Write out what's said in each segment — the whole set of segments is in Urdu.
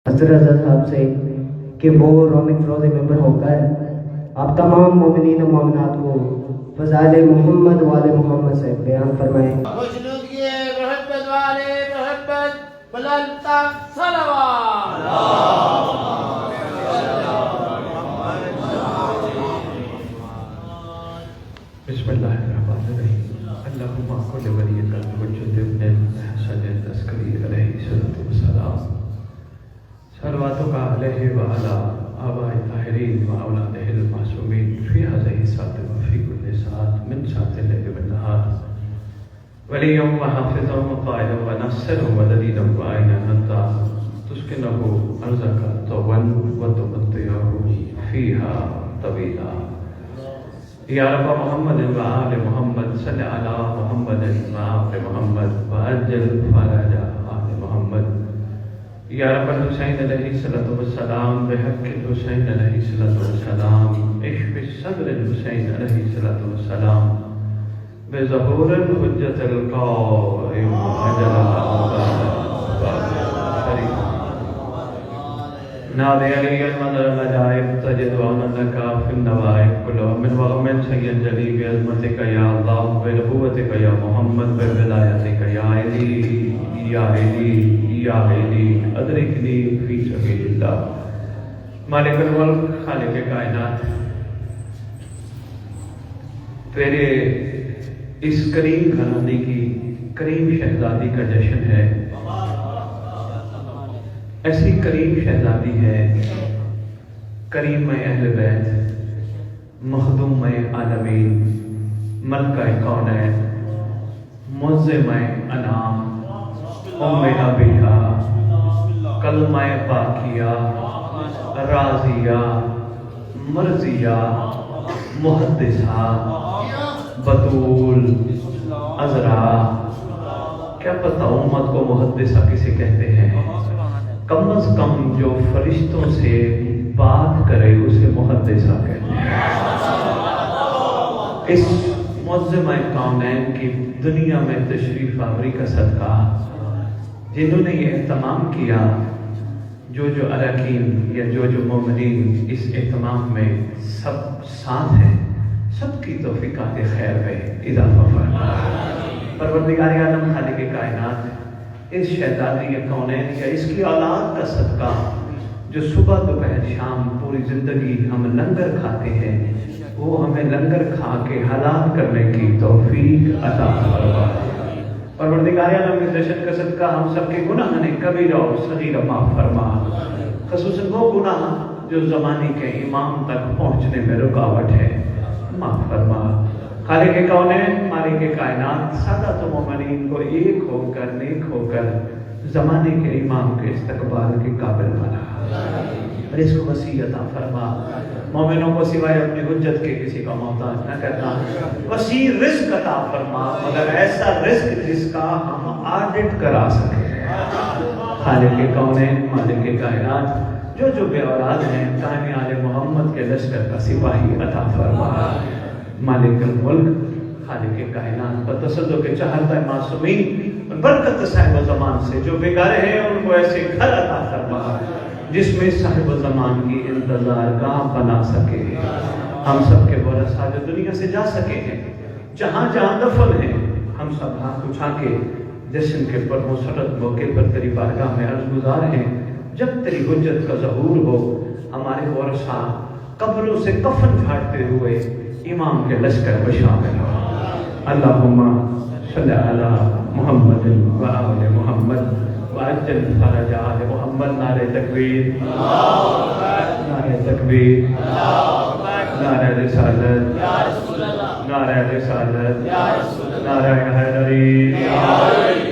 حضرت صاحب سے کہ وہ رومنگ فروز ممبر ہو کر آپ تمام مومنین و مومنات کو فضائل محمد وال محمد سے بیان فرمائیں۔ محمد والے محمد بلند صلوات۔ بسم اللہ الرحمن الرحیم۔ اللہم کل ولیک الحجۃ ابن الحسن العسکری علیہ الصلوۃ والسلام، صلواتک علیہ وعلی آباء الطاہرین و اولادہ المعصومین فی ہذہ الساعۃ وفی کل ساعۃ من ساعۃ اللیل والنہار، ولیٰ و حافظا و قائدا و ناصرا و دلیلا و عینا حتی تسکنہ ارضک طوعا و تمتعہ فیہا طویلا۔ یا رب محمد و آل محمد صلی علی محمد و آل محمد و عجل فرج آل محمد۔ یا رب الحسین علیہ الصلوۃ والسلام بحق الحسین علیہ الصلوۃ والسلام، اشف صدر الحسین علیہ الصلوۃ والسلام بظہور الحجۃ القائم اجل شریف نادی علی المدر العجائب تجد وعنک فی النوائب کل من وغمن سید جلی بعظمتک یا اللہ بنبوتک یا محمد بولایتک یا علی یا علی یا علی ادرکنی فی سبیل اللہ۔ مالک الملک خالق کائنات، تیرے اس کریم گھرانے کی کریم شہزادی کا جشن ہے۔ ایسی کریم شہزادی ہے، کریم اہل بیت، مخدوم عالمین، ملکہ کونین، معظم انام، ام ابیہا، کلمہ پاکیہ، راضیہ، مرضیہ، محدثہ، بطول، عذرا۔ کیا پتہ امت کو محدثہ کسے کہتے ہیں؟ کم از کم جو فرشتوں سے بات کرے اسے محدثہ کہتے ہیں۔ اس معظمہ کونین کی دنیا میں تشریف آوری کا صدقہ جنہوں نے یہ اہتمام کیا، جو اراکین یا جو مومنین اس اہتمام میں سب ساتھ ہیں، سب کی توفیقات خیر میں اضافہ فرما۔ پروردگار عالم خالق کائنات، اس شہزادی کونین یا اس کی اولاد کا صدقہ جو صبح دوپہر شام پوری زندگی ہم لنگر کھاتے ہیں، وہ ہمیں لنگر کھا کے حلال کرنے کی توفیق عطا فرما۔ پروردگار عالم کے جشن کا صدقہ ہم سب کے گناہ نے کبیرہ اور صغیرہ معاف فرما، خصوصاً وہ گناہ جو زمانے کے امام تک پہنچنے میں رکاوٹ ہے، معاف فرما۔ خالق کونین، مالک کائنات، سادات و مومنین کو ایک ہو کر نیک ہو کر زمانے کے امام کے استقبال کے قابل بنا، رزق وسیع عطا فرما۔ مومنوں کو سوائے اپنی حجت کے کسی کا محتاج نہ کرنا، وسیع رزق عطا فرما، مگر ایسا رزق جس کا ہم آڈٹ کرا سکیں۔ خالق کونین، مالک کائنات، جو بے اولاد ہیں، قائم آل محمد کے لشکر کا سپاہی عطا فرما۔ مالک الملک، خالق کائنات، بتصدق کے چہرہ معصومین، برکت صاحب زمان سے جو بیگارے ہیں ان کو ایسے گھر عطا فرما جس میں صاحب زمان کی انتظار گاہ بنا سکے۔ ہم سب کے ورثہ جو دنیا سے جا سکے ہیں، جہاں جہاں دفن ہیں، ہم سب ہاتھ اٹھا کے جشن کے پر مسرت موقع پر تیری بارگاہ میں عرض گزار ہیں، جب تیری حجت کا ظہور ہو، ہمارے ورثہ قبروں سے کفن جھاڑتے ہوئے امام کے لشکر میں شامل ہو۔ اللہم صلی علی محمد و آل محمد وعجل فرج آل محمد۔ نعرہ تکبیر، نعرہ تکبیر، نعرہ رسالت، نعرہ رسالت، نعرہ حیدری،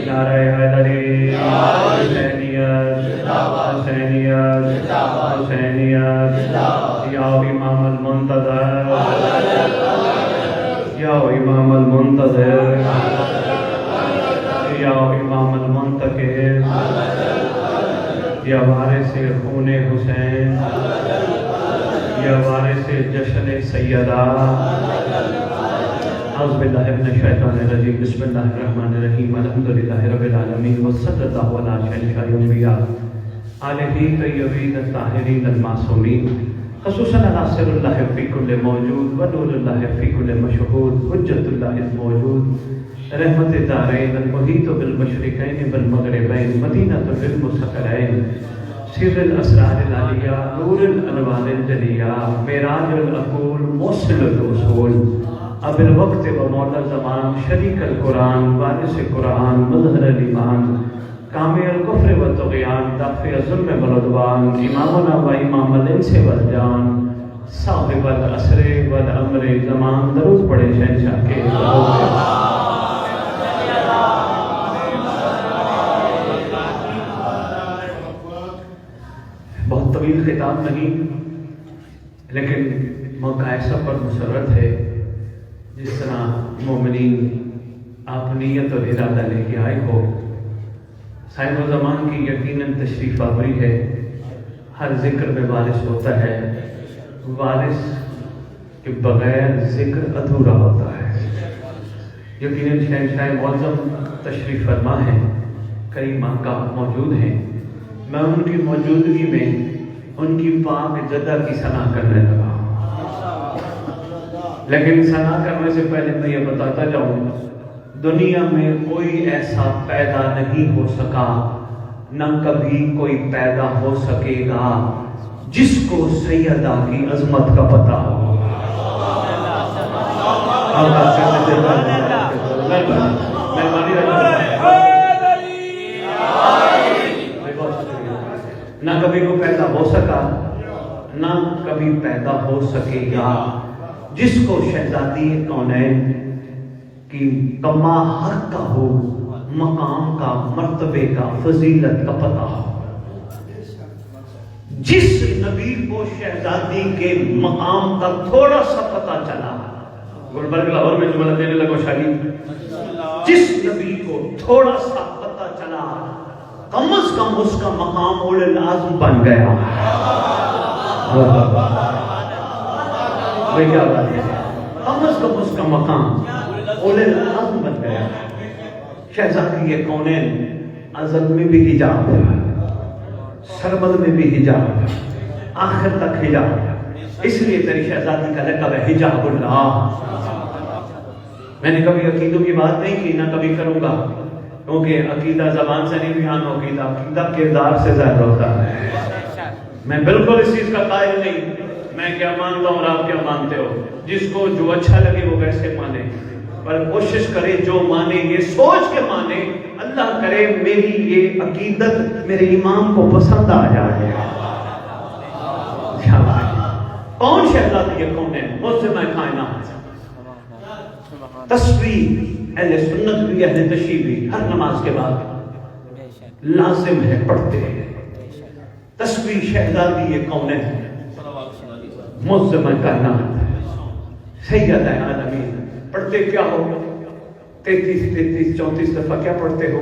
نعرہ حیدری، حسینیت، حسینیت، حسینیت۔ یا امام المنتظر، یا امام المنتظر، یا امام المنتقم، یا وارث خون حسین، یا وارث جشن سیدہ۔ اعوذ باللہ من الشیطان الرجیم، بسم اللہ الرحمن الرحیم، الحمدللہ رب العالمین، وصلی اللہ علی اشرف الانبیاء آلہ طیبین الطاہرین المعصومین، خصوصاً ناصر اللہ فی کل موجود و نور اللہ فی کل مشہود، حجت اللہ الموجود، رحمت دارین المحیط بالمشرقین والمغربین، مدینہ بالمستقرین، سر الاسرار العلیہ، نور الانوار الجلیہ، معراج العقول، موصل الرسول، اب الوقت و مولا زمان، شریک القرآن، وارث قرآن، مظہر الایمان، کامل الکفر والطغیان، دافع الظلم والعدوان، امامنا و امام الانس والجان، صاحب العصر والامر زمان، درود پڑھے شہنشاہ کے بہت طویل خطاب نہیں، لیکن موقع ایسا پر مسرت ہے جس طرح مومنین آپ نیت اور ارادہ لے کے آئے ہو، صاحب زمان کی یقیناً تشریف آوری ہے، ہر ذکر میں وارث ہوتا ہے، وارث کے بغیر ذکر ادھورا ہوتا ہے۔ یقیناً شہنشاہ معظم تشریف فرما ہے، کئی ماہ موجود ہیں، میں ان کی موجودگی میں ان کی پاک جدہ کی ثنا کرنے لگا، لیکن ثنا کرنے سے پہلے میں یہ بتاتا جاؤں، دنیا میں کوئی ایسا پیدا نہیں ہو سکا، نہ کبھی کوئی پیدا ہو سکے گا جس کو سیدہ کی عظمت کا پتہ ہو۔ نہ کبھی کوئی پیدا ہو سکا، نہ کبھی پیدا ہو سکے گا جس کو شہزادی کونین کی کما حق کا ہو، مقام کا، مرتبے کا، فضیلت کا پتہ ہو۔ جس نبی کو شہزادی کے مقام کا تھوڑا سا پتہ چلا، گلبرگ لاہور میں جملہ دینے لگو شاہی، جس نبی کو تھوڑا سا پتہ چلا، کم از کم اس کا مقام اولو العزم بن گیا۔ وہ کیا بات ہے؟ کم از کم اس کا مقام اولو العزم بن گیا۔ شہزادی یہ کونین ازل میں بھی حجاب ہے، سرمد میں بھی حجاب ہے، آخر تک حجاب ہے، اس لیے تیری شہزادی کا لقب ہے حجاب اللہ۔ میں نے کبھی عقیدوں کی بات نہیں کی، نہ کبھی کروں گا، کیونکہ عقیدہ زبان سے نہیں بیان ہوگا، عقیدہ کردار سے ظاہر ہوتا ہے۔ میں بالکل اس چیز کا قائل نہیں، میں کیا مانتا ہوں اور آپ کیا مانتے ہو، جس کو جو اچھا لگے وہ ویسے مانے، پر کوشش کرے جو مانے یہ سوچ کے مانے، اللہ کرے میری یہ عقیدت میرے امام کو پسند آ جائے۔ کون شہزادی ہے کون ہے؟ معظم کائنات، تسبیح اہل سنت بھی اہل تشیع بھی ہر نماز کے بعد لازم ہے، پڑھتے ہیں تسبیح شہزادی یہ کون ہے؟ معظم کائنات، سید عالمین۔ پڑھتے کیا ہو؟ 33 34 دفعہ کیا پڑھتے ہو؟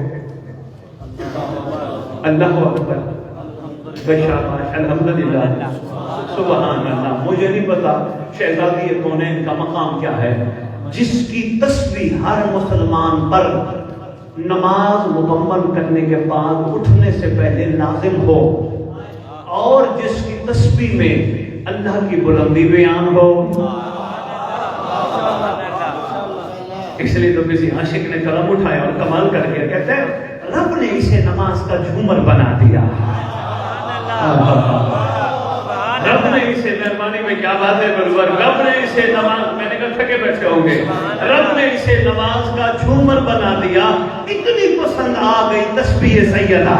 اللہ اکبر، بشاباش، الحمدللہ، سبحان اللہ۔ مجھے نہیں پتا شہزادی کونین کا مقام کیا ہے، جس کی تسبیح ہر مسلمان پر نماز مکمل کرنے کے بعد اٹھنے سے پہلے لازم ہو، اور جس کی تسبیح میں اللہ کی بلندی بیان ہو۔ اس لیے تو کسی عاشق نے قلم اٹھایا اور کمال کر کے کہتے ہیں رب نے اسے نماز کا جھومر بنا دیا۔ رب نے اسے، مہربانی میں کیا بات ہے برور، رب نے اسے نماز، میں نے کہا تھکے بیٹھے ہوں گے، رب نے اسے نماز کا جھومر بنا دیا، اتنی پسند آ گئی تسبیح سیدہ۔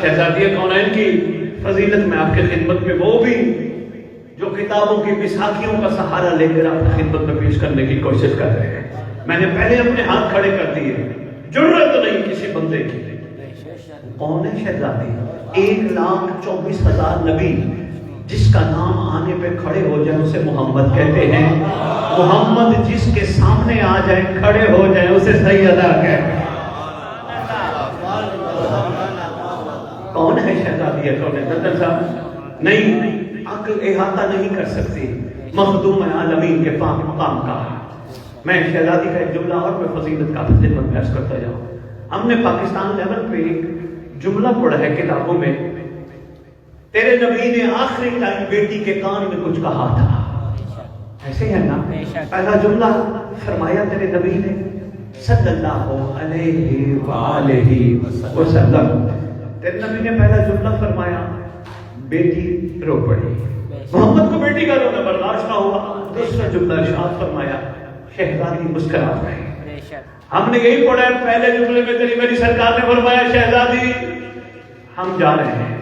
شہزادی کونین کی فضیلت میں آپ کی خدمت میں وہ بھی جو کتابوں کی بیساکھیوں کا سہارا لے کر آپ کی خدمت میں پیش کرنے کی کوشش کر رہے ہیں۔ میں نے پہلے اپنے ہاتھ کھڑے کر دیے، ضرورت نہیں کسی بندے کی۔ کون ہے شہزادی؟ 1,24,000 نبی جس کا نام آنے پہ کھڑے ہو جائے اسے محمد کہتے ہیں۔ محمد جس کے سامنے آ جائے کھڑے ہو جائے اسے سیدہ کہتے ہیں۔ کون ہے شہزادی شہروں نے دندر صاحب نہیں عقل احاطہ نہیں کر سکتی مخدوم عالمین کے پاک مقام کا. میں شہزادی کا ایک جملہ اور میں فضیلت کا خدمت پیش کرتا جاؤں. ہم نے پاکستان لیول پہ ایک جملہ پڑھا ہے کتابوں میں, تیرے نبی نے آخری ٹائم بیٹی کے کان میں کچھ کہا تھا. ایسے ہے نا, پہلا جملہ فرمایا تیرے نبی نے صلی اللہ علیہ وآلہ وسلم. تیرے نبی نے پہلا جملہ فرمایا بیٹی رو پڑی, محمد کو بیٹی کا رونا برداشت نہ ہوا. دوسرا جملہ ارشاد فرمایا شہزادی مسکرا گئی. ہم نے یہی پڑھا ہے پہلے جملے میں تیری میری سرکار نے فرمایا شہزادی ہم جا رہے ہیں.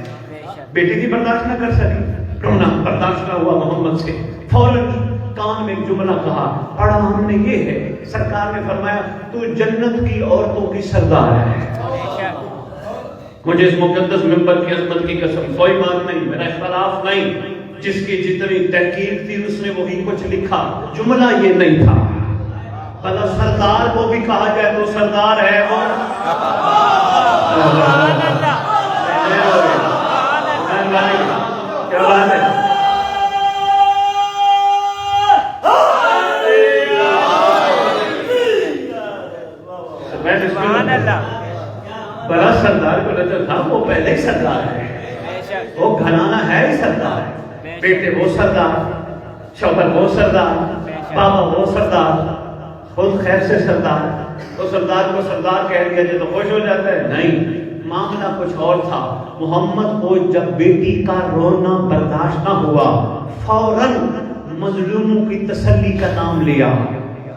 بیٹی بھی برداشت نہ کر سکی, رونا برداشت نہ ہوا محمد سے, فوراً کان میں ایک جملہ کہا پڑھا ہم نے یہ ہے, سرکار نے فرمایا تو جنت کی عورتوں کی سردار ہے. مجھے اس مقدس ممبر کی عظمت کی قسم کوئی بات نہیں, میرا اختلاف نہیں, جس کی جتنی تحقیق تھی اس نے وہی کچھ لکھا, جملہ یہ نہیں تھا. بھلا سردار کو بھی کہا جائے تو سردار ہے وہ. کیا بات ہے, بڑا سردار کو نظر تھا, وہ پہلے ہی سردار ہے, وہ گھرانہ ہے ہی سردار ہے. بیٹے وہ سردار, شوہر وہ سردار, بابا وہ سردار, خود خیر سے سردار. تو سردار کو سردار کہہ دیا جائے تو خوش ہو جاتا ہے؟ نہیں, معاملہ کچھ اور تھا. محمد کو جب بیٹی کا رونا برداشت نہ ہوا فوراً مظلوموں کی تسلی کا نام لیا.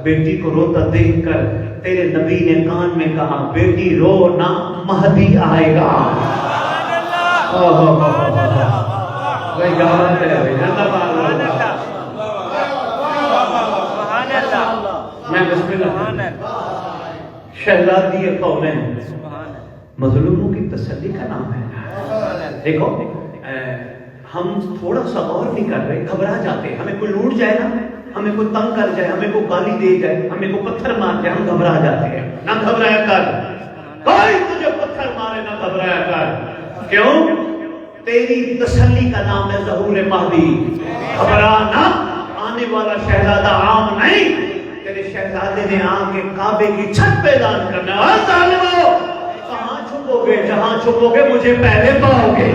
بیٹی کو روتا دیکھ کر تیرے نبی نے کان میں کہا بیٹی رو نہ, مہدی آئے گا. میں بسم اللہ شہزادی قومین مظلوموں کی تسلی کا نام ہے. دیکھو ہم تھوڑا سا اور نہیں کر رہے, گھبرا جاتے ہیں. ہمیں کوئی لوٹ جائے نا, ہمیں کوئی تنگ کر جائے, ہمیں کوئی گالی دے جائے, ہمیں کوئی پتھر مار جائے, ہم گھبرا جاتے ہیں. نہ گھبرایا کر, کوئی تجھے پتھر مارے نہ گھبرایا کر. کیوں؟ تیری تسلی کا نام ہے ظہور مہدی. گھبرا نہ, آنے والا شہزادہ عام نہیں. تیرے شہزادے نے آ کے کعبے کی چھت پہ اعلان کرنا ہے, اور ظالمو کہاں چھپو گے, جہاں چھپو گے مجھے پہلے پاؤ گے.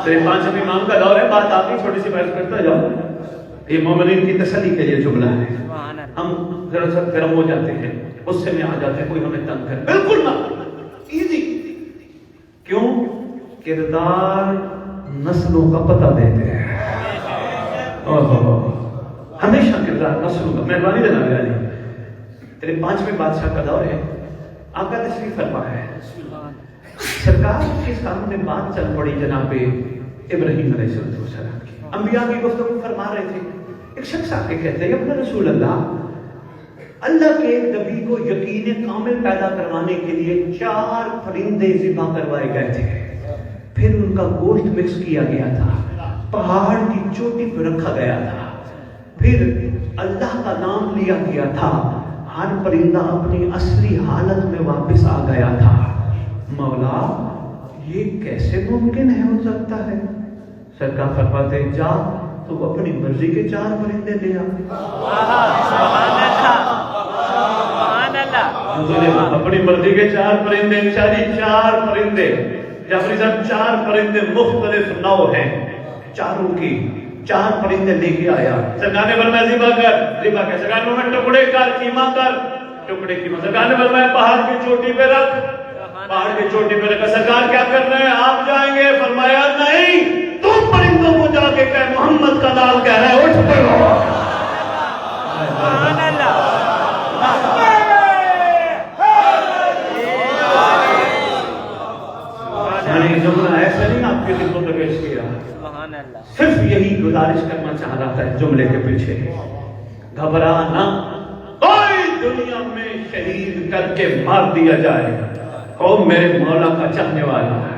تیرے پانچویں امام کا دور ہے, بات آپ ہی چھوٹی سی بحث کرتا جاؤ. یہ مومنین کی تسلی کے لیے جملہ ہے. ہم ذرا سا گرم ہو جاتے ہیں, اس سے میں آ جاتے ہیں, کوئی ہمیں تنگ کر, بالکل نہ, ایزی. کیوں؟ کردار نسلوں کا پتہ دیتے ہیں. ہمیشہ کردار نسلوں کا. مہربانی دینا میرا جی. تیرے پانچویں بادشاہ کا دور ہے, آقا تشریف فرما ہے. سرکار کے سامنے بات چل پڑی جناب ابراہیم علیہ السلام کی. انبیاء کی گفتگو فرما رہے تھے. ایک شخص آ کے کہتے ہیں اپنا رسول اللہ, اللہ کے ایک نبی کو یقین کامل پیدا کروانے کے لیے 4 پرندے ذبح کروائے گئے تھے. پھر ان کا گوشت مکس کیا گیا تھا, پہاڑ کی چوٹی پر رکھا گیا تھا, پھر اللہ کا نام لیا گیا تھا. ہر پرندہ اپنی اصلی حالت میں واپس آ گیا تھا. مولا یہ کیسے ممکن ہے, ہو سکتا ہے؟ سرکار فرماتے جا تو اپنی مرضی کے 4 پرندے لے آ. اپنی مرضی کے 4 پرندے, 4 پرندے. جعفری صاحب 4 پرندے مختلف نوع ہیں, چاروں کی 4 پرندے لے کے آیا. سرکار نے فرمایا ذبح کر, ذبح کر. سرکار نے فرمایا ٹکڑے کر, قیمہ کر, ٹکڑے قیمہ. سرکار نے فرمایا پہاڑ کی چوٹی پہ رکھ, پہاڑ کی چوٹی پہ رکھا. سرکار کیا کر رہے ہیں, آپ جائیں گے؟ فرمایا نہیں, تم پرندوں کو جا کے کہے محمد کا نام کہہ رہا ہے, اٹھ پڑو. جملہ ایسا نہیں آپ کی خدمت میں پیش کیا, صرف یہی گزارش کرنا چاہ رہا تھا جملے کے پیچھے. گھبرا نہ, کوئی دنیا میں شہید کر کے مار دیا جائے, قوم میرے مولا کا چاہنے والا ہے.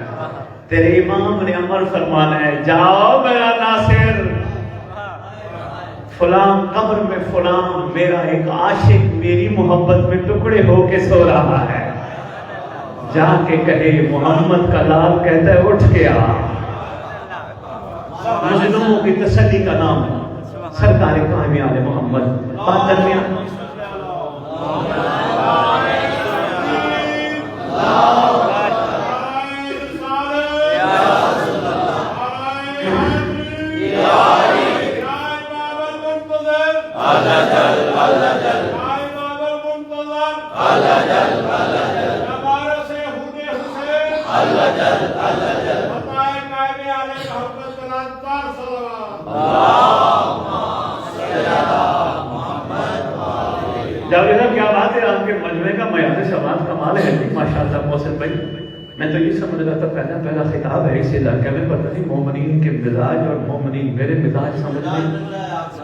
تیرے امام نے امر فرمانا ہے, جاؤ میرا ناصر فلاں قبر میں فلاں میرا ایک عاشق میری محبت میں ٹکڑے ہو کے سو رہا ہے، جا کے کہے محمد کا لال کہتا ہے اٹھ کے آ۔ مظلوموں کی تسلی کا نام ہے سرکار قائم آل محمد۔ بات درمیان جاوید صاحب کیا بات ہے، آپ کے مجمع کا معیار سماعت کمال ہے ماشاءاللہ محسن بھائی۔ میں تو یہ سمجھ رہا تھا پہلا خطاب ہے اس علاقے میں، پتہ نہیں مومنین کے مزاج اور مومنین میرے مزاج سمجھ میں۔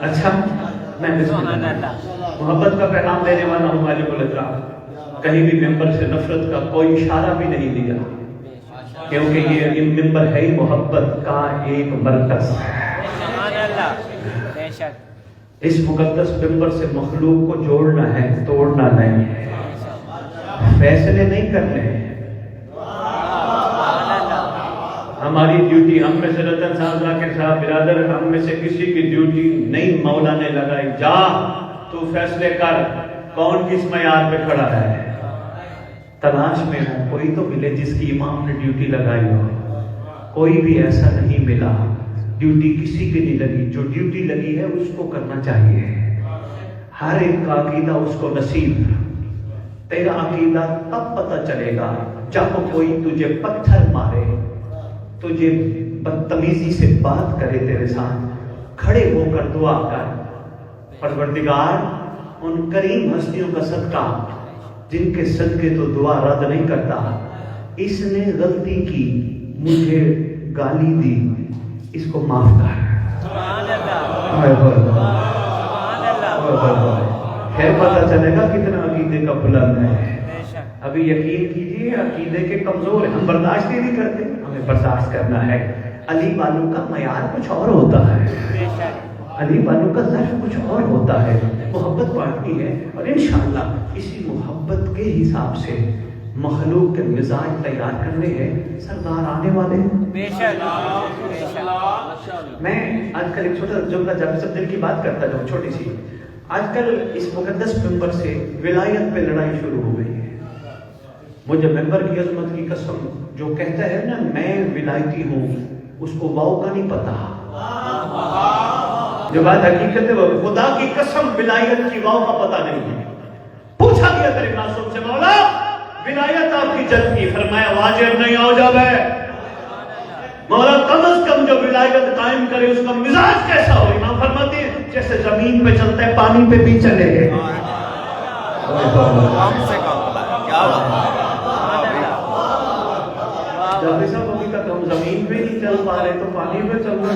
اچھا میں بسم اللہ محبت کا پیغام دینے والا ہوں مالک الاطراف۔ کہیں بھی ممبر سے نفرت کا کوئی اشارہ بھی نہیں دیا، کیونکہ یہ ممبر ہے محبت کا ایک مرکز۔ اس مقدس ممبر سے مخلوق کو جوڑنا ہے، توڑنا نہیں ہے، فیصلے نہیں کرنے ہیں۔ ہماری ڈیوٹی، ہم میں سے رتن صاحب ذاکر صاحب برادر، ہم میں سے کسی کی ڈیوٹی نہیں مولا نے لگائی، جا تو فیصلے کر کون کس معیار پہ کھڑا ہے۔ تلاش میں ہوں کوئی تو ملے جس کی امام نے ڈیوٹی لگائی ہو، کوئی بھی ایسا نہیں ملا۔ ڈیوٹی کسی کی نہیں لگی، جو ڈیوٹی لگی ہے اس کو کرنا چاہیے۔ ہر ایک کا عقیدہ اس کو نصیب۔ تیرا عقیدہ تب پتہ چلے گا جب کوئی تجھے پتھر مارے، تجھے بدتمیزی سے بات کرے، تیرے ساتھ کھڑے ہو کر دعا کر، پروردگار ان کریم ہستیوں کا صدقہ جن کے صدقے تو دعا رد نہیں کرتا، اس نے غلطی کی، مجھے گالی دی، اس کو معاف کر۔ خیر پتہ چلے گا کتنا عقیدے کا بلند ہے۔ ابھی یقین کیجیے عقیدے کے کمزور ہیں، ہم برداشت ہی نہیں کرتے، ہمیں برداشت کرنا ہے۔ علی والوں کا معیار کچھ اور ہوتا ہے، علی والوں کا ظرف کچھ اور ہوتا ہے، محبت بانٹنی ہے، اور انشاءاللہ اسی محبت کے حساب سے مخلوق کے مزاج تیار کرنے ہیں۔ سردار آنے والے ہیں بے شک۔ میں آج کل ایک چھوٹا جملہ جب سب دل کی بات کرتا ہوں چھوٹی سی، آج کل اس مقدس ممبر سے ولایت پہ لڑائی شروع ہو گئی ہے۔ مجھے ممبر کی عظمت کی قسم، جو کہتا ہے نا میں ولایتی ہوں، اس کو واؤ کا نہیں پتا۔ جو بات حقیقت ہے وہ خدا کی قسم ولایت کی واؤ کا پتہ نہیں ہے۔ پوچھا گیا کریم معصوم سے مولا ولایت آپ کی جد کی، فرمایا واجب نہیں ہو جب ہے مولا، کم از کم جو ولایت قائم کرے اس کا مزاج کیسا ہو؟ امام فرماتے ہیں جیسے زمین پہ چلتا ہے پانی پہ بھی چلے گے۔ جابر صاحب ابھی تک ہم زمین پہ نہیں چل پا رہے تو پانی پہ چل رہے،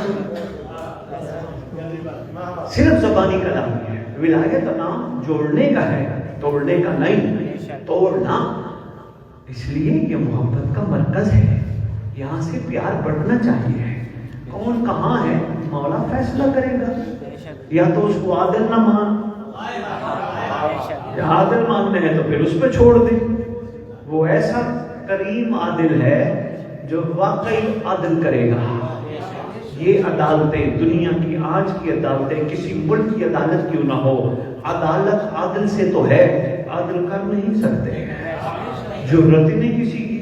صرف زبانی کلام ہے۔ ولایت نام جوڑنے کا ہے، توڑنے کا نہیں، توڑنا۔ اس لیے یہ محبت کا مرکز ہے، یہاں سے پیار بڑھنا چاہیے۔ کون کہاں ہے مولا فیصلہ کرے گا، یا تو اس کو عادل نہ مان، یا عادل ماننے ہیں تو پھر اس پہ چھوڑ دے۔ وہ ایسا کریم عادل ہے جو واقعی عادل کرے گا۔ یہ عدالتیں دنیا کی آج کی عدالتیں کسی ملک کی عدالت کیوں نہ ہو، عدالت عادل سے تو ہے، عادل کر نہیں سکتے، ضرورت ہی نہیں کسی کی۔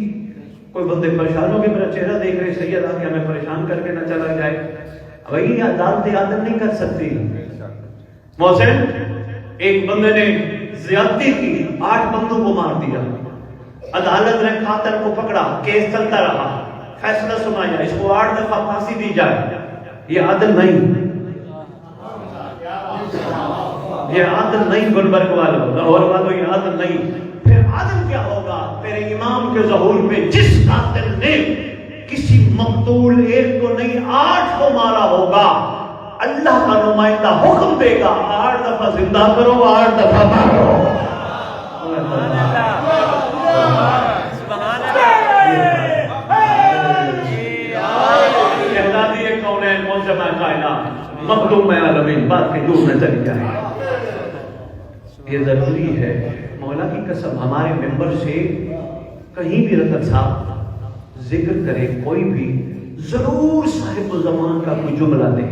کوئی بندے پریشان ہو کے میرا چہرہ دیکھ رہے سید آ کے ہمیں پریشان کر کے نہ چلا جائے، وہی عدالتیں عادل نہیں کر سکتی۔ محسن ایک بندے نے زیادتی کی، 8 بندوں کو مار دیا، عدالت نے قاتل کو پکڑا، کیس چلتا رہا، فیصلہ سنایا اس کو 8 دفعہ پھانسی دی جائے۔ یہ عادل نہیں، یہ عادل نہیں گلبرگ والوں، لاہور والوں، یہ عادل نہیں۔ پھر عادل کیا ہوگا؟ تیرے امام کے ظہور پہ جس قاتل نے کسی مقتول ایک کو نہیں 8 کو مارا ہوگا، اللہ کا نمائندہ حکم دے گا 8 دفعہ زندہ کرو، 8 دفعہ مارو۔ مخدوم عالمین، بات کہی دور نہ چلی جائے. یہ ضروری ہے. مولا کی قسم ہمارے ممبر سے کہیں بھی رتن صاحب ذکر کرے کوئی بھی, ضرور صاحب الزمان کا کوئی جملہ دے.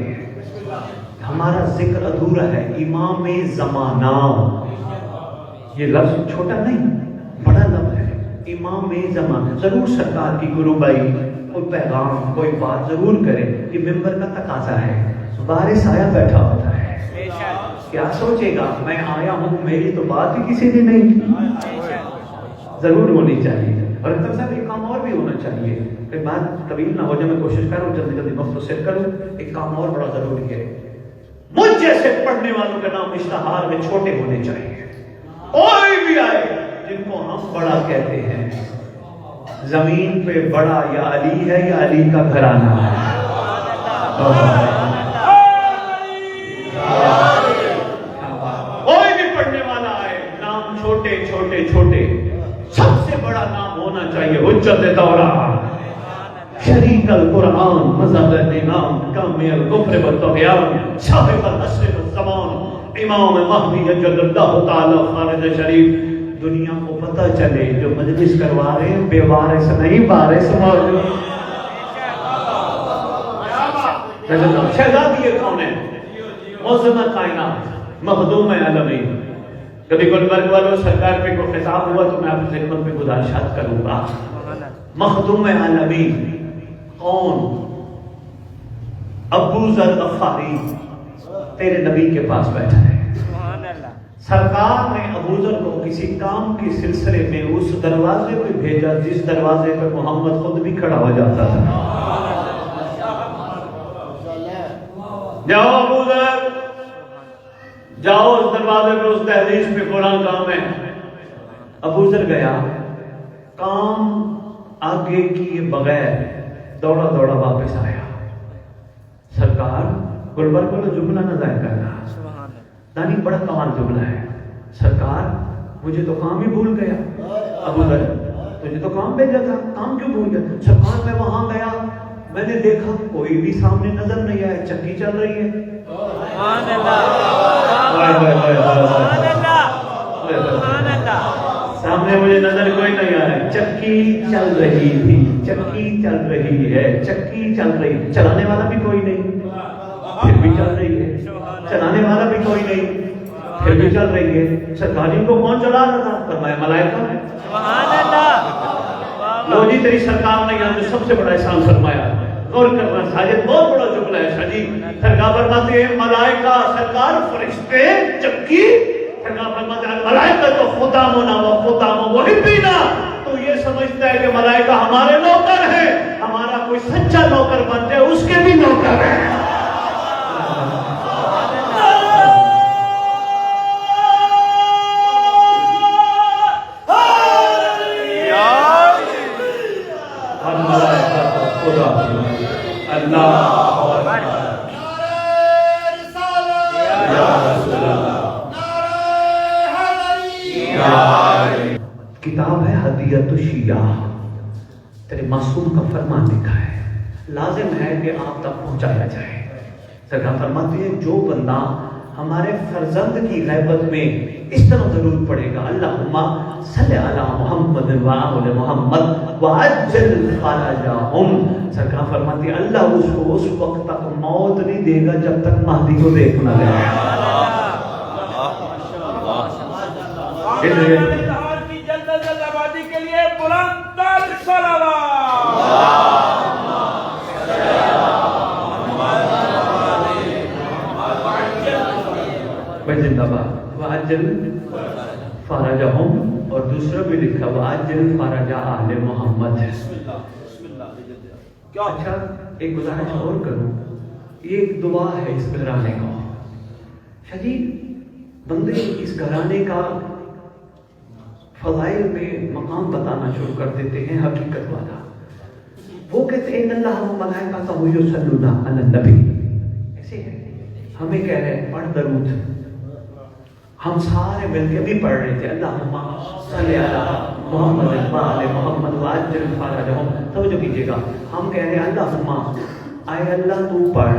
ہمارا ذکر ادھورا ہے. امام زمانہ, یہ لفظ چھوٹا نہیں, بڑا لفظ ہے. امام زمانہ, ضرور سرکار کی گرو بائی کوئی پیغام کوئی بات ضرور کرے. یہ ممبر کا تقاضا ہے. باہر سایہ بیٹھا ہوتا ہے, کیا سوچے گا میں آیا ہوں, میری تو بات ہی کسی نے نہیں کی. ضرور ہونی چاہیے. اور ڈاکٹر صاحب ایک کام اور بھی ہونا چاہیے, کہ بات طویل نہ ہو جائے, میں کوشش کر رہا ہوں جلدی جلدی مختصر کروں. ایک کام اور بڑا ضروری ہے, مجھ جیسے پڑھنے والوں کا نام اشتہار میں چھوٹے ہونے چاہیے. کوئی بھی آئے جن کو ہم بڑا کہتے ہیں, زمین پہ بڑا یا علی ہے یا علی کا گھرانہ ہے. کوئی بھی پڑھنے والا آئے, نام چھوٹے چھوٹے چھوٹے, سب سے بڑا نام ہونا چاہیے حجت دوران, شریک القرآن, مذہب امام, کامی الکفر والطغیان, صاحب العصر والزمان, امام مہدی اجل اللہ تعالی خارج شریف. دنیا کو پتہ چلے جو مجلس کروا رہے ہیں بے وارث نہیں, وارث موجود. شہزادی یہ کون ہے؟ معظم کائنات, مخدوم عالمین. کبھی گلبرگ والوں سرکار پہ کوئی خطاب ہوا تو میں آپ کی خدمت میں گزارشات کروں گا. مخدوم عالمین کون؟ ابو ذر غفاری تیرے نبی کے پاس بیٹھا ہے. سرکار نے ابو ذر کو کسی کام کے سلسلے میں اس دروازے پہ بھیجا جس دروازے پر محمد خود بھی کھڑا ہو جاتا تھا. جاؤ ابو ذر, جاؤ اس دروازے پہ, اس دہلیز پہ فلاں کام ہے. ابو ذر گیا, کام آگے کیے بغیر دوڑا دوڑا واپس آیا. سرکار گلبرگ کو جملہ نہ ضائع کرنا, دانی بڑا کمال جملہ ہے. سرکار مجھے تو کام ہی بھول گیا. ابو ذر تجھے تو کام بھیجا تھا, کام کیوں بھول گیا؟ سرکار میں وہاں گیا, میں نے دیکھا کوئی بھی سامنے نظر نہیں آیا, چکی چل رہی ہے. سامنے مجھے نظر کوئی نہیں آ رہا, چکی چل رہی تھی, چکی چل رہی ہے, چکی چل رہی. چلانے والا بھی کوئی نہیں, پھر بھی چل رہی ہے. چلانے والا بھی کوئی نہیں, پھر بھی چل رہی ہے. سرکاری کو کون چلا رہا تھا؟ فرمایا ملائکہ. لو جی تیری سرکار نے یہاں سب سے بڑا احسان فرمایا. غور کرنا ساجد, بہت بڑا جملہ ہے شاہ جی. سرکار فرماتے ہیں ملائکہ, سرکار فرشتے, چکی. سرکار فرماتے ہیں ملائکہ تو خدامنا و خدام محبینا. تو یہ سمجھتا ہے کہ ملائکہ ہمارے نوکر ہیں, ہمارا کوئی سچا نوکر بن جائے اس کے بھی نوکر ہیں. کتاب ہے ہدیۃ الشیعہ, تیرے معصوم کا فرمان لکھا ہے, لازم ہے کہ آپ تک پہنچایا جائے. سرکار فرماتے ہیں جو بندہ ہمارے فرزند کی غیبت میں اس طرح ضرور پڑھے گا, اللہم صلی علی محمد و آل محمد وعجل فرجہم. سرکار فرماتے ہیں اللہ اس کو اس وقت تک موت نہیں دے گا جب تک مہدی کو دیکھ نہ لے. زندہ باد. وعجل فرجہم, اور دوسرا بھی لکھا وعجل فرج آل محمد. اچھا ایک گزارش اور کروں, یہ ایک دعا ہے اس گھرانے کا. شدید بندے اس گھرانے کا فضائل میں مقام بتانا شروع کر دیتے ہیں حقیقت والا. وہ کہتے ہیں اللہ و ملائکہ یصلون علی النبی, ایسے ہے. ہمیں کہہ رہے ہیں پڑھ درود, ہم سارے مل کے بھی پڑھ رہے تھے اللہم صلی علی محمد و آل محمد وعجل فرجہم. توجہ کیجیے گا, ہم کہہ رہے ہیں اللہم, اے اللہ تو پڑھ,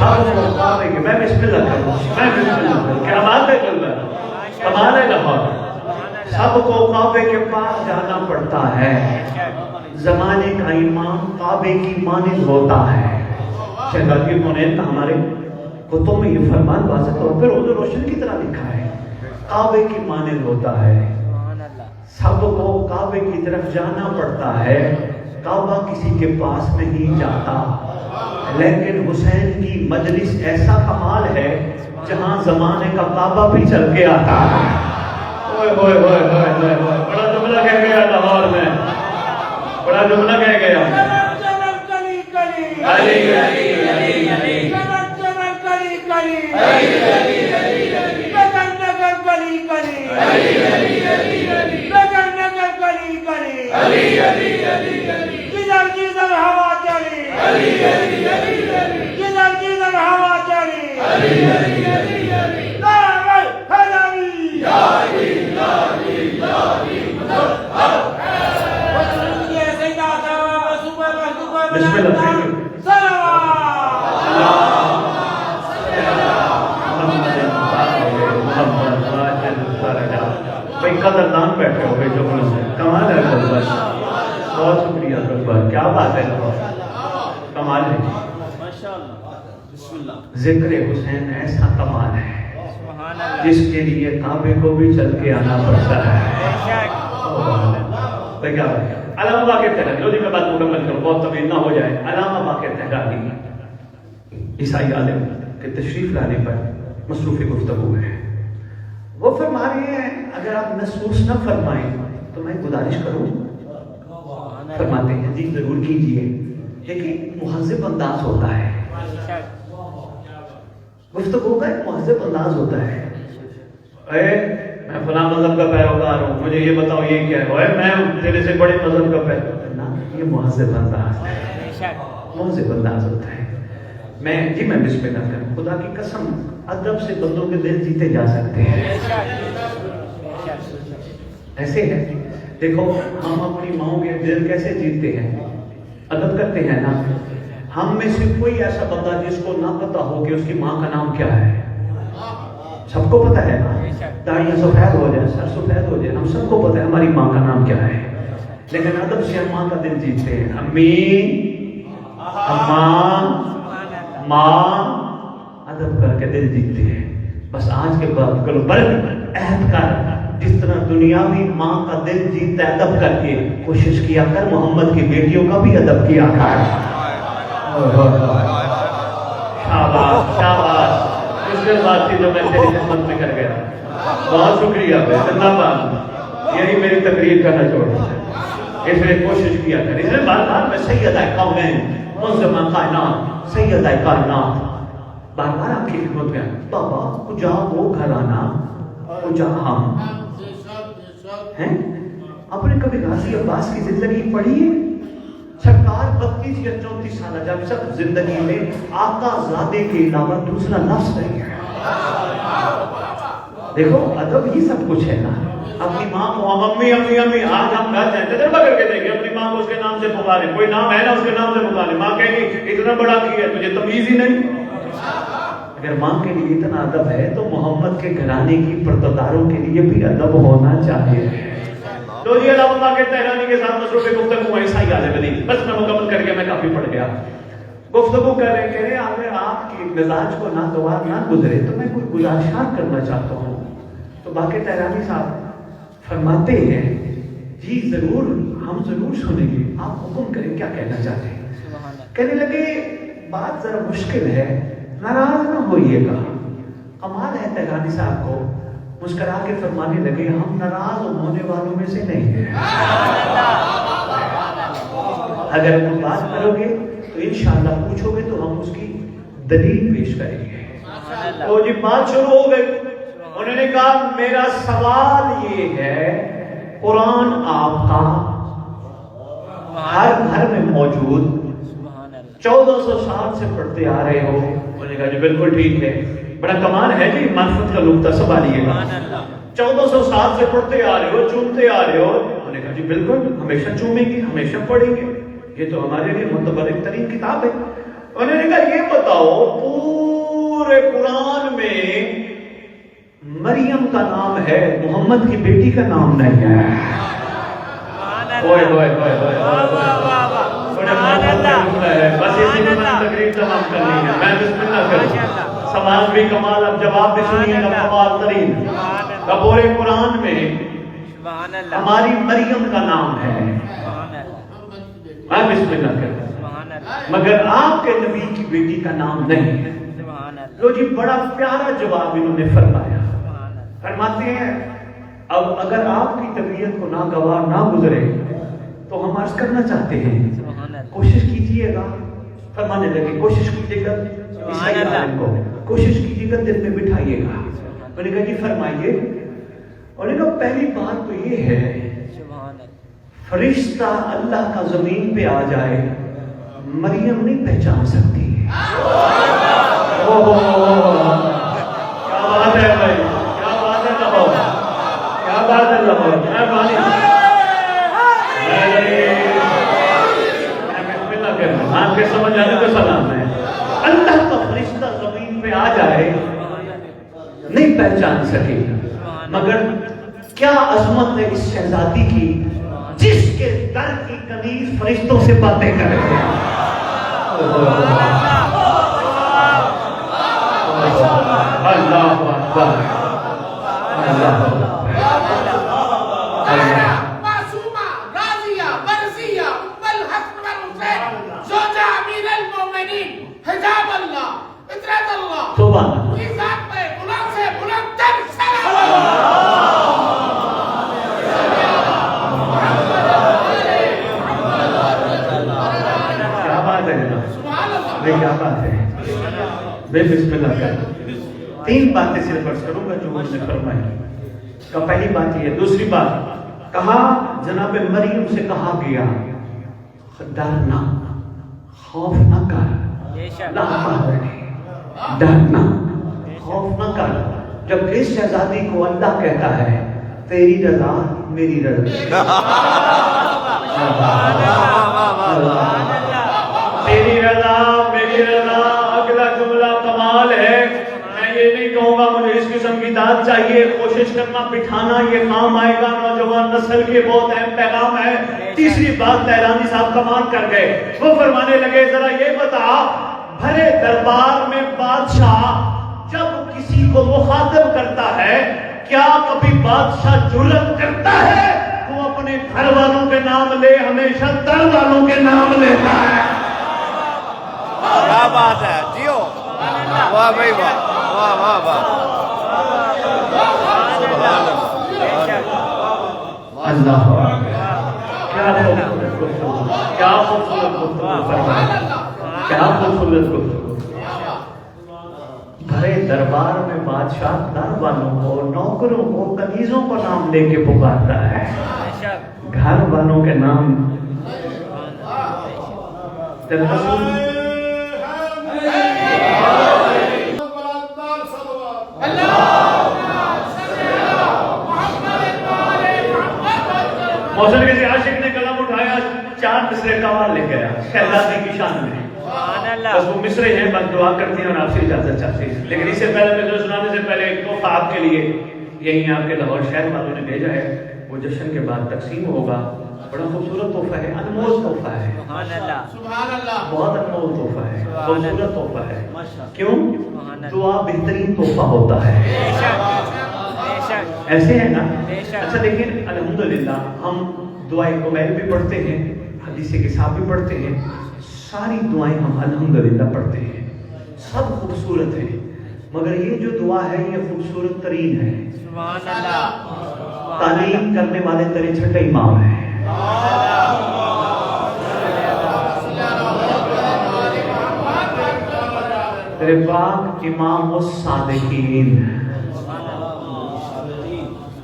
سب کو کعبے کے میں بسم اللہ کروں کیا بات ہے کمال ہے لاہور سب کو کعبے کے پاس جانا پڑتا ہے زمانے کا امام کعبے کی مانند ہوتا ہے شہزادی کونین کا ہمارے کتب میں یہ فرمان واضح طور پر روز روشن کی طرح لکھا ہے کعبے کی مانند ہوتا ہے سب کو کعبے کی طرف جانا پڑتا ہے کعبہ کسی کے پاس نہیں جاتا لیکن حسین کی مجلس ایسا کمال ہے جہاں زمانے کا کعبہ بھی چل کے آتا ہے بڑا جملہ کہہ گیا لاہور میں بڑا جملہ کہہ گیا علی علی علی علی قدردان بیٹھے ہوئے جملوں میں کمال ہے بہت شکریہ کیا بات ہے کمال ہے ذکر حسین ایسا کمال ہے جس کے لیے کعبے کو بھی چل کے آنا پڑتا ہے علامہ باقر تہرانی لو جی میں بات مکمل کروں بہت طویل نہ ہو جائے علامہ باقر تہرانی عیسائی عالم کے تشریف لانے پر مصروف گفتگو ہے وہ فرما رہے ہیں اگر آپ محسوس نہ فرمائیں تو میں گزارش کروں فرماتے ہیں جی ضرور کیجئے لیکن مہذب انداز ہوتا ہے گفتگو کا ایک مہذب انداز ہوتا ہے اے میں فلاں مذہب کا پیروکار ہوں مجھے یہ بتاؤ یہ کیا ہے میں تیرے سے بڑے مذہب کا پیروکار نہ یہ مہذب انداز ہے مہذب انداز ہوتا ہے میں بسم اللہ کروں خدا کی قسم ادب سے بندوں کے دل جیتے جا سکتے ہیں ایسے ہے دیکھو ہم اپنی ماؤں کے دل کیسے جیتتے ہیں ادب کرتے ہیں نا ہم میں سے کوئی ایسا بندہ جس کو نہ پتا ہو کہ اس کی ماں کا نام کیا ہے سب کو پتا ہے داڑیاں سفید ہو جائے سر سفید ہو جائے ہم سب کو پتا ہے ہماری ماں کا نام کیا ہے لیکن ادب سے ہم ماں کا دل جیتتے ہیں امی اماں ماں ادب کر کے دل جیتتے ہیں بس آج کے بعد کرو بل عہد کر جس طرح دنیاوی ماں کا دل جیتتا ہے ادب کر کے کوشش کیا کر محمد کی بیٹیوں کا بھی ادب کیا کر شاباش شاباش اس کے بعد تھی جو میں تیری خدمت میں کر گیا بہت شکریہ زندہ باد یہی میری تقریر کا نچوڑ اس میں کوشش کیا کر اس میں بار بار میں سید قومین منظم کائنات سید کائنات بار بار آپ کی خدمت میں بابا کجا وہ گھرانا کجا ہم ہیں آپ نے کبھی غازی عباس کی زندگی پڑھی ہے سرکار 32 یا 34 سالہ جب سب زندگی میں آقا زادے کے علاوہ دوسرا لفظ نہیں ہے دیکھو ادب ہی سب کچھ ہے نا اپنی ماں کو امی امی امی آج ہم گھر جائیں تجربہ کر کے دیکھیں اپنی ماں کو اس کے نام سے پکارے کوئی نام ہے نا اس کے نام سے پکارے ماں کہے گی اتنا بڑا کیا ہے تجھے تمیز ہی نہیں اگر ماں کے لیے اتنا ادب ہے تو محمد کے گھرانے کی پرداداروں کے لیے بھی ادب ہونا چاہیے تو جی علامہ کے تہرانی کے ساتھ مصروف گفتگو عیسائی عالم دین بس میں مکمل کر کے میں کافی پڑھ گیا گفتگو کر رہے کہہ رہے اگر آپ کی مزاج کو ناگوار نہ گزرے تو میں کوئی گزارشات کرنا چاہتا ہوں تو باقر تہرانی صاحب فرماتے ہیں جی ضرور ہم ضرور سنیں گے آپ حکم کریں کیا کہنا چاہتے ہیں کہنے لگے بات ذرا مشکل ہے ناراض نہ ہوئیے گا کمال ہے تہرانی صاحب کو مسکرا کے فرمانے لگے ہم ناراض ہونے والوں میں سے نہیں ہیں اگر تم بات کرو گے تو انشاءاللہ پوچھو گے تو ہم اس کی دلیل پیش کریں گے تو جی بات شروع ہو گئی انہوں نے کہا میرا سوال یہ ہے قرآن آپ کا ہر گھر میں موجود 1400 سال سے پڑھتے آ رہے ہو انہوں نے کہا جی بالکل ٹھیک ہے بڑا کمال ہے جی معرفت کا نقطہ سنبھالیے گا 1400 سال سے پڑھتے آ رہے ہو چومتے آ رہے ہو انہوں نے کہا جی بالکل ہمیشہ چومیں گے ہمیشہ پڑھیں گے یہ تو ہمارے لیے متبرک ترین کتاب ہے انہوں نے کہا یہ بتاؤ پورے قرآن میں مریم کا نام ہے، محمد کی بیٹی کا نام نہیں ہے. بس اسی میں تقریر تمام کرنی ہے. میں بسم اللہ کروں. سوال بھی کمال، اب جواب بھی سنیے گا کمال ترین. پورے قرآن میں ہماری مریم کا نام ہے. میں بسم اللہ کروں مگر آپ کے نبی کی بیٹی کا نام نہیں ہے. لو جی بڑا پیارا جواب انہوں نے فرمایا. فرماتے ہیں اب اگر آپ کی طبیعت کو ناگوار نہ گزرے تو ہم عرض کرنا چاہتے ہیں کوشش کیجئے گا. فرمانے لگے کوشش کیجئے گا، کوشش کیجئے گا دل میں بٹھائیے گا. انہوں نے کہا جی فرمائیے. انہوں نے کہا پہلی بات تو یہ ہے فرشتہ اللہ کا زمین پہ آ جائے مریم نہیں پہچان سکتی. کیا بات ہے بھائی، کیا بات ہے لاہور، کیا بات ہے لاہور. آپ کے سمجھ آنے کو سلام ہے. اللہ کا فرشتہ زمین پہ آ جائے نہیں پہچان سکے. مگر کیا عظمت ہے اس شہزادی کی جس کے در کی کنیز فرشتوں سے باتیں کر رہے ہیں. اللہ اکبر، اللہ اکبر. معصومہ راضیہ برزیہ ام الحسن والحسین زوجہ امیر المومنین حجاب اللہ فطرت اللہ سبحان اللہ. کی ذات پہ بلند سے بلند تر سلام. کیا بات ہے جناب، کیا بات ہے. میں بسم اللہ کروں. تین باتیں صرف عرض کروں گا جو انہوں نے فرمائی. کا پہلی بات یہ. دوسری بات کہا جناب مریم سے کہا گیا ڈرنا، خوف نہ کر، ڈرنا خوف نہ کر. جب اس شہزادی کو اللہ کہتا ہے تیری رضا میری رضا، تیری رضا میری رضا. اگلا جملہ کمال ہے. میں یہ نہیں کہوں گا مجھے اس قسم کی داد چاہیے. کوشش کرنا بٹھانا یہ کام آئے گا. نوجوان نسل کے بہت اہم پیغام ہے. تیسری بات تہرانی صاحب کمال کر گئے. وہ فرمانے لگے ذرا یہ بتا بھرے دربار میں بادشاہ جب کسی کو مخاطب کرتا ہے کیا کبھی بادشاہ جرأت کرتا ہے وہ اپنے گھر والوں کے نام لے؟ ہمیشہ در والوں کے نام لیتا ہے. کیا بات ہے جیو، واہ بھائی واہ، واہ واہ واہ. اللہ کیا خوبصورت گفتگو، کیا خوبصورت گفتگو فرمایا، کیا خوبصورت گفتگو. بھرے دربار میں بادشاہ در والوں کو، نوکروں کو، کنیزوں کو نام لے کے پکارتا ہے، گھر والوں کے نام. موسم کسی عاشق نے قلم اٹھایا 4 مصرے قوال لے گیا شہزادی کی شان میں. بس وہ مصرے ہیں، بس دعا کرتی ہیں اور آپ سے اجازت چاہتی ہیں. لیکن اس سے پہلے میں سنانے سے پہلے ایک تحفہ آپ کے لیے یہیں آپ کے لاہور شہر والوں نے بھیجا ہے. وہ جشن کے بعد تقسیم ہوگا. بڑا خوبصورت تحفہ ہے، انمول تحفہ ہے، سبحان اللہ، بہت انمول تحفہ ہے، خوبصورت تحفہ ہے. کیوں؟ دعا بہترین تحفہ ہوتا ہے. ایسے ہے نا. اچھا لیکن الحمدللہ ہم دعائیں قبیل بھی پڑھتے ہیں، حدیث کے ساتھ بھی پڑھتے ہیں. ساری دعائیں ہم الحمدللہ پڑھتے ہیں، سب خوبصورت ہیں. مگر یہ جو دعا ہے یہ خوبصورت ترین ہے. سبحان اللہ. تعلیم کرنے والے تیرے چھٹے امام ہیں. تیرے پاک امام الصادقین.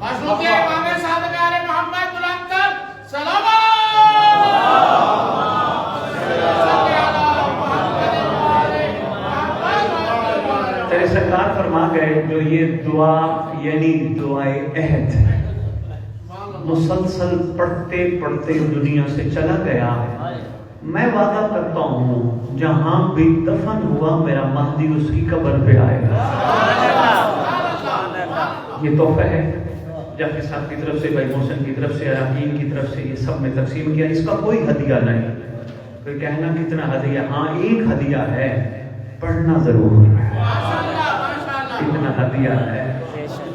مشروطیہ امام صادق علیہ محمد بلند کر سلام. تیرے سرکار فرما گئے جو یہ دعا یعنی دعائے عہد مسلسل پڑھتے پڑھتے دنیا سے چلا گیا میں وعدہ کرتا ہوں جہاں بھی دفن ہوا میرا مہدی اس کی قبر پہ آئے گا. یہ تحفہ ہے جعفر صاحب کی طرف سے، بھائی محسن کی طرف سے، اراکین کی طرف سے، یہ سب میں تقسیم کیا. اس کا کوئی ہدیہ نہیں. کوئی کہنا کتنا ہدیہ؟ ہاں ایک ہدیہ ہے، پڑھنا ضرور ہے. اتنا ہدیہ ہے.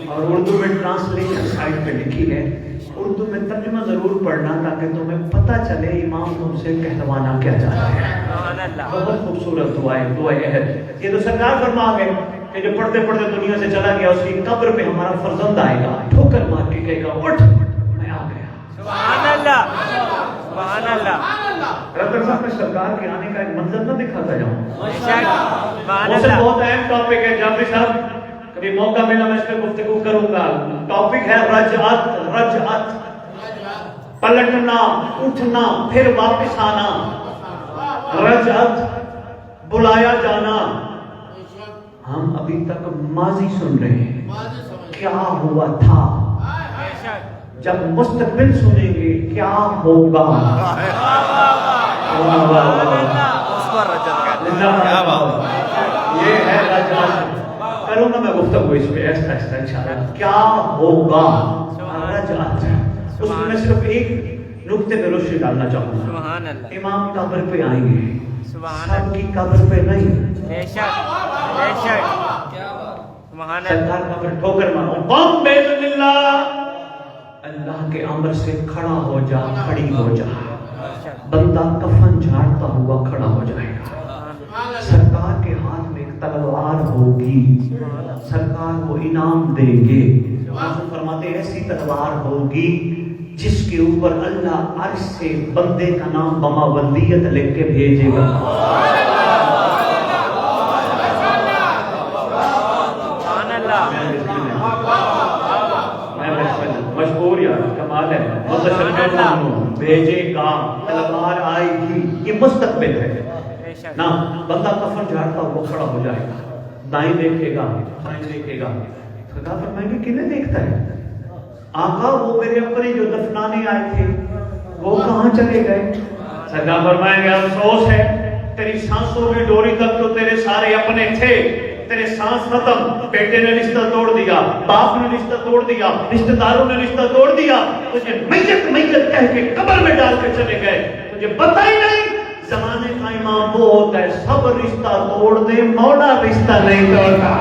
اور اردو میں ٹرانسلیشن سائٹ پہ لکھی ہے، اردو میں ترجمہ ضرور پڑھنا تاکہ تمہیں پتہ چلے امام تم سے کہلوانا کیا چاہتا ہے. بہت خوبصورت دعائیں، دعائیں عہد. یہ تو سرکار فرما گئے کہ جو پڑھتے پڑھتے دنیا سے چلا گیا اس کی قبر پہ ہمارا فرزند آئے گا، ٹھوکر مار کے کہے گا اٹھ میں آ گیا. سبحان اللہ، سبحان اللہ. ڈاکٹر صاحب میں سرکار کے آنے کا ایک منظر نہ دکھاتا جاؤں. سبحان وہ سے اللہ. بہت اہم ٹاپک ہے جعفر صاحب، کبھی موقع ملا میں اس پہ گفتگو کروں گا. ٹاپک ہے رجعت. رجعت پلٹنا، اٹھنا، پھر واپس آنا. رجعت بلایا جانا. ہم ابھی تک ماضی سن رہے ہیں، کیا ہوا تھا. جب مستقبل سنیں گے کیا ہوگا. اس پر رجعت کہتے ہیں. کیا بات ہے. یہ ہے رجعت. کروں گا میں گفتگو اس پہ ایسا ایسا انشاءاللہ. کیا ہوگا رجعت. اس میں صرف ایک نقطے پہ روشنی ڈالنا چاہوں گا. سبحان اللہ. امام قبر پہ آئیں گے، سبحان سب کی قبر پہ نہیں. بے شک، بے شک. سبحان اللہ. سرکار قبر ٹھوکر مارو قم باذن اللہ. اللہ کے امر سے کھڑا ہو جا، کھڑی ہو جا. بندہ کفن جھاڑتا ہوا کھڑا ہو جائے گا. سرکار کے ہاتھ میں ایک تلوار ہوگی، سرکار وہ انعام دیں گے. فرماتے ہیں ایسی تلوار ہوگی جس کے اوپر اللہ عرش سے بندے کا نام بماولیت لکھ کے بھیجے گا. مشہور یار کمال ہے. بھیجے گا، تلوار آئے گی. یہ مستقبل ہے نا. بندہ کفن جھاڑتا ہوا کھڑا ہو جائے گا، دائیں دیکھے گا، بائیں دیکھے گا. خدا فرمائیں گے کنہیں دیکھتا ہے؟ آقا وہ میرے اپنے جو دفنانے آئے تھے وہ کہاں چلے گئے؟ سرکار فرمائیں گے افسوس ہے، تیری سانسوں کی ڈوری تک تو تیرے سارے اپنے تھے. تیرے سانس ختم، بیٹے نے رشتہ توڑ دیا، باپ نے رشتہ توڑ دیا، رشتہ داروں نے رشتہ توڑ دیا. تجھے میت میت کہہ کے قبر میں ڈال کے چلے گئے. تجھے پتہ ہی نہیں زمانے کا امام وہ ہوتا ہے سب رشتہ توڑ دے، مولا رشتہ نہیں توڑتا.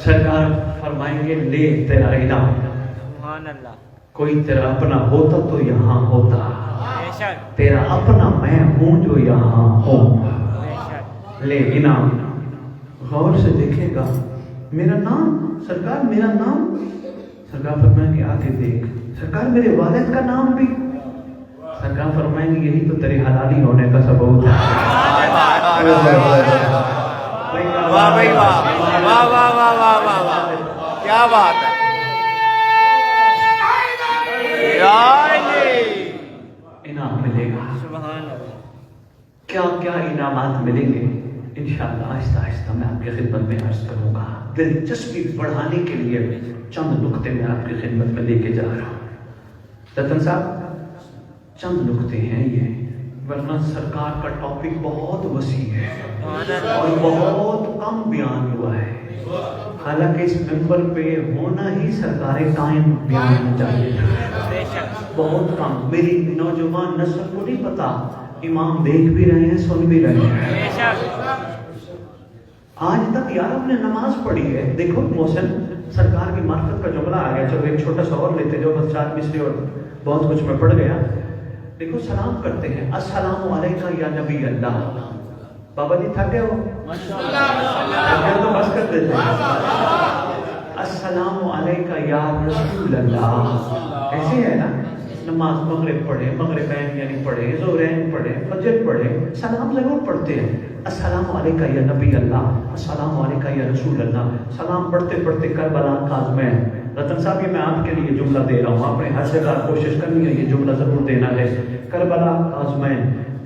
سرکار فرمائیں گے لے تیرا انعام. سبحان اللہ. کوئی تیرا اپنا ہوتا تو یہاں ہوتا. بے شک، تیرا اپنا میں ہوں جو یہاں ہوں. بے شک. لے انعام. غور سے دیکھے گا میرا نام. سرکار میرا نام. سرکار فرمائیں گے آگے دیکھ. سرکار میرے والد کا نام بھی. سرکار فرمائیں گے یہی تو تیرے حلالی ہونے کا سبب ہے. واہ بھائی واہ، واہ واہ واہ واہ واہ واہ. کیا بات ہے. انعام ملے گا. سبحان اللہ. کیا کیا انعامات ملیں گے انشاءاللہ آہستہ آہستہ میں آپ کی خدمت میں عرض کروں گا. دلچسپی بڑھانے کے لیے چند نقطے میں آپ کی خدمت میں لے کے جا رہا ہوں. رتن صاحب چند نقطے ہیں یہ، ورنہ سرکار کا ٹاپک بہت وسیع ہے اور بہت کم بیان ہوا ہے. حالانکہ اس ممبر پہ ہونا ہی سرکار قائم بیان ہونا چاہیے. بہت کم. میری نوجوان نسل کو نہیں پتا. امام دیکھ بھی رہے ہیں، سن بھی رہے ہیں. آج تک یار ہم نے نماز پڑھی ہے. دیکھو محسن سرکار کی معرفت کا جملہ آ گیا. چلو ایک چھوٹا سا اور لیتے جو بس 4 مصرے اور بہت کچھ میں پڑھ گیا. دیکھو سلام کرتے ہیں السلام علیکم یا نبی اللہ. بابا جی تھکے ہو تو بس کر دیتے ہیں. السلام علیکم یا رسول اللہ. ایسے ہے نا. نماز مغرب پڑھے، مغربین یعنی پڑھے، ظہرین پڑھے، فجر پڑھے، سلام ضرور پڑھتے ہیں. السلام علیکہ یا نبی اللہ، السلام علیکہ یا رسول اللہ. سلام پڑھتے پڑھتے کربلا کاظمین. رتن صاحب یہ میں آپ کے لیے جملہ دے رہا ہوں، آپ نے ہر جگہ کوشش کرنی ہے یہ جملہ ضرور دینا ہے. کربلا کاظمین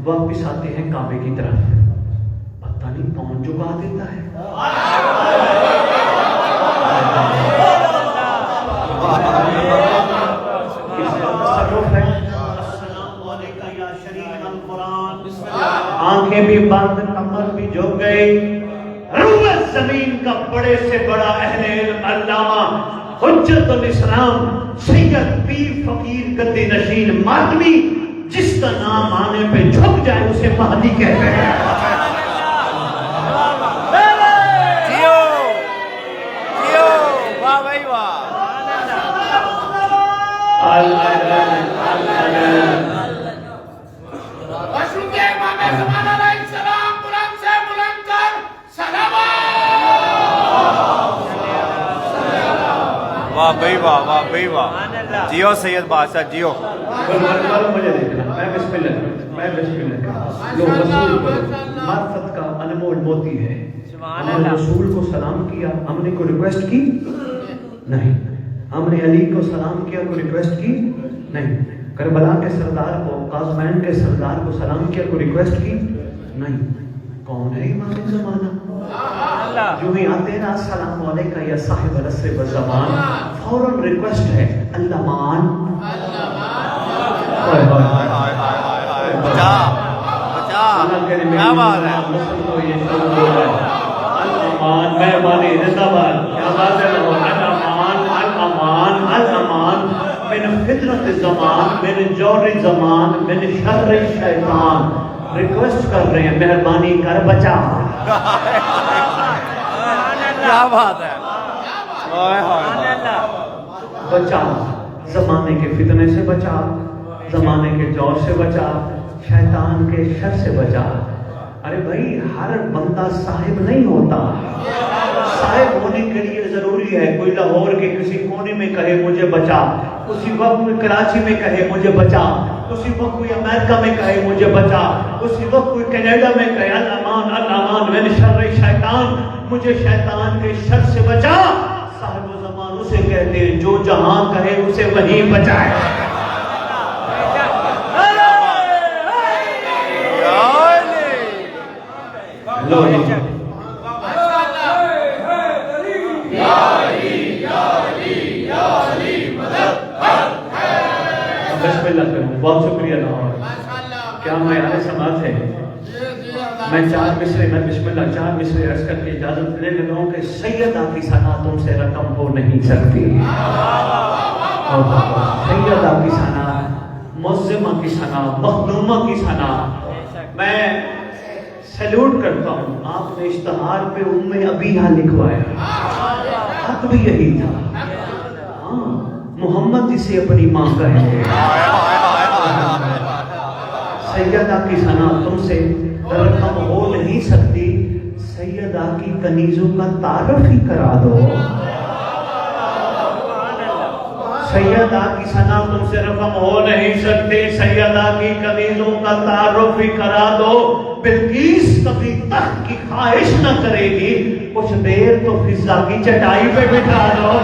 واپس آتے ہیں کعبے کی طرف، پتہ نہیں کون جگا دیتا ہے. آنکھیں بھی بند، کمر بھی جھک گئی. روح زمین کا بڑے سے بڑا اہل علم علامہ حجت الاسلام سید پیر فقیر گدی نشین ماتمی، جس کا نام آنے پہ جھک جائے اسے مہدی کہتے ہیں. جیو جیو، واہ بھائی واہ. مشروق امام زمان علیہ السلام بلند سے بلند کر سلام. واہ بھائی واہ، واہ بھائی واہ. جیو سید بادشاہ جیو. مجھے دیکھنا، میں بسم اللہ لو رسول کو معرفت کا انمول موتی ہے. ہم نے رسول کو سلام کیا، ہم نے کوئی ریکویسٹ کی نہیں. ہم نے علی کو سلام کیا، کوئی ریکویسٹ کی نہیں. کربلا کے سردار کو، قاظمین کے سردار کو سلام کیا، کوئی ریکویسٹ کی نہیں. کون ہے امام زمانہ؟ جو ہی آتے ہیں السلام علیکہ یا صاحب العصر والزمان، فوراً ریکویسٹ ہے اللہ مان. بچا بچا، کیا بات ہے. الامان مہربانی زندہ باد. کیا بات ہے. الامان الامان الامان من فتنة الزمان، من جور الزمان، من شر الشیطان. ریکویسٹ کر رہے ہیں مہربانی کر بچا. کیا بات ہے. بچا، زمانے کے فتنے سے بچا، زمانے کے جور سے بچا، شیطان کے شر سے بچا. ارے بھائی ہر بندہ صاحب نہیں ہوتا. صاحب ہونے کے لیے ضروری ہے کوئی لاہور کے کسی کونے میں کہے مجھے بچا، اسی وقت کوئی کراچی میں کہے مجھے بچا، اسی وقت کوئی امریکہ میں کہے مجھے بچا، اسی وقت کوئی کینیڈا میں کہے الامان الامان من شر شیطان، مجھے شیطان کے شر سے بچا. صاحب زمان اسے کہتے ہیں جو جہاں کہے اسے وہیں بچائے. لو بسم اللہ کروں. بہت شکریہ لاہور. کیا میں آنے سماعت ہے. میں چار مصرے عرض کر کے اجازت لے لیتا ہوں کہ سیدہ کی ثنا تم سے رقم ہو نہیں سکتی. سیدہ کی ثنا، معظمہ کی ثنا، مخدومہ کی ثنا. میں سیلوٹ کرتا ہوں. آپ نے اشتہار پہ ام ابیہ لکھوایا، حق بھی یہی تھا. محمد جسے اپنی ماں کہے. سیدہ کی ثنا تم سے رقم ہو نہیں سکتی. سیدہ کی کنیزوں کا تعارف ہی کرا دو. سیدہ کی ثنا تم سے رقم ہو نہیں سکتی. سیدہ کی کنیزوں کا تعارف ہی کرا دو. بلقیس کبھی تخت کی خواہش نہ کرے گی، کچھ دیر تو فضا کی چٹائی پہ بٹھا دو.